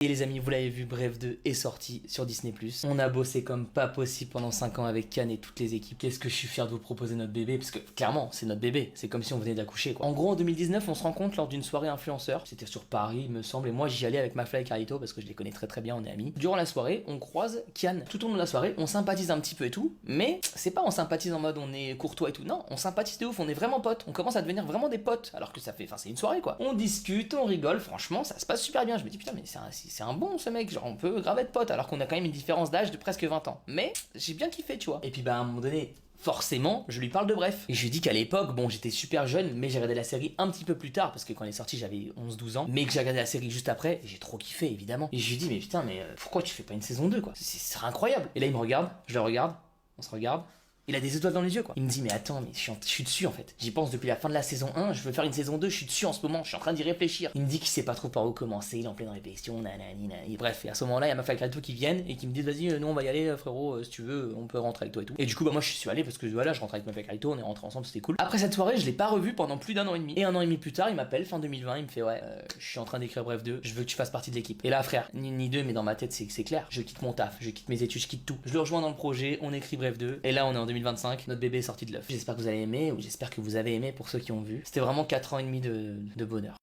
Et les amis, vous l'avez vu, Bref 2 est sorti sur Disney+. On a bossé comme pas possible pendant 5 ans avec Cannes et toutes les équipes. Qu'est-ce que je suis fier de vous proposer notre bébé, parce que clairement, c'est notre bébé. C'est comme si on venait d'accoucher, quoi. En gros, en 2019, on se rencontre lors d'une soirée influenceur. C'était sur Paris, il me semble, et moi j'y allais avec McFly et Carlito parce que je les connais très très bien, on est amis. Durant la soirée, on croise Kian. Tout au long de la soirée, on sympathise un petit peu et tout, mais c'est pas on sympathise en mode on est courtois et tout. Non, on sympathise de ouf, on est vraiment potes. On commence à devenir vraiment des potes, alors que ça fait, enfin c'est une soirée quoi. On discute, on rigole, franchement, ça se passe super bien. Je me dis putain, mais c'est un bon ce mec, genre on peut grave être potes, alors qu'on a quand même une différence d'âge de presque 20 ans. Mais j'ai bien kiffé, tu vois. Et puis bah à un moment donné, forcément, je lui parle de Bref. Et je lui dis qu'à l'époque, bon, j'étais super jeune, mais j'ai regardé la série un petit peu plus tard, parce que quand elle est sortie, j'avais 11-12 ans, mais que j'ai regardé la série juste après, et j'ai trop kiffé, évidemment. Et je lui dis, mais putain, mais pourquoi tu fais pas une saison 2 quoi? Ce serait incroyable. Et là, il me regarde, je le regarde, on se regarde. Il a des étoiles dans les yeux quoi. Il me dit mais attends mais je suis dessus en fait. J'y pense depuis la fin de la saison 1, je veux faire une saison 2, je suis dessus en ce moment, je suis en train d'y réfléchir. Il me dit qu'il sait pas trop par où commencer, il est en pleine réflexion, nanani, nanani. Bref, et à ce moment-là, il y a ma flaque tout qui viennent et qui me disent vas-y nous on va y aller frérot, si tu veux, on peut rentrer avec toi et tout. Et du coup bah moi je suis allé parce que voilà, je rentre avec ma flaque on est rentrés ensemble, c'était cool. Après cette soirée, je l'ai pas revu pendant plus d'un an et demi. Et un an et demi plus tard, il m'appelle fin 2020, il me fait ouais, je suis en train d'écrire Bref 2, je veux que tu fasses partie de l'équipe. Et là frère, ni deux mais dans ma tête c'est clair, je quitte mon taf, je quitte mes études, je quitte tout. Je le rejoins dans le projet, on écrit Bref 2 et là on est en 2025, notre bébé est sorti de l'œuf. J'espère que vous allez aimer, ou j'espère que vous avez aimé pour ceux qui ont vu. C'était vraiment 4 ans et demi de bonheur.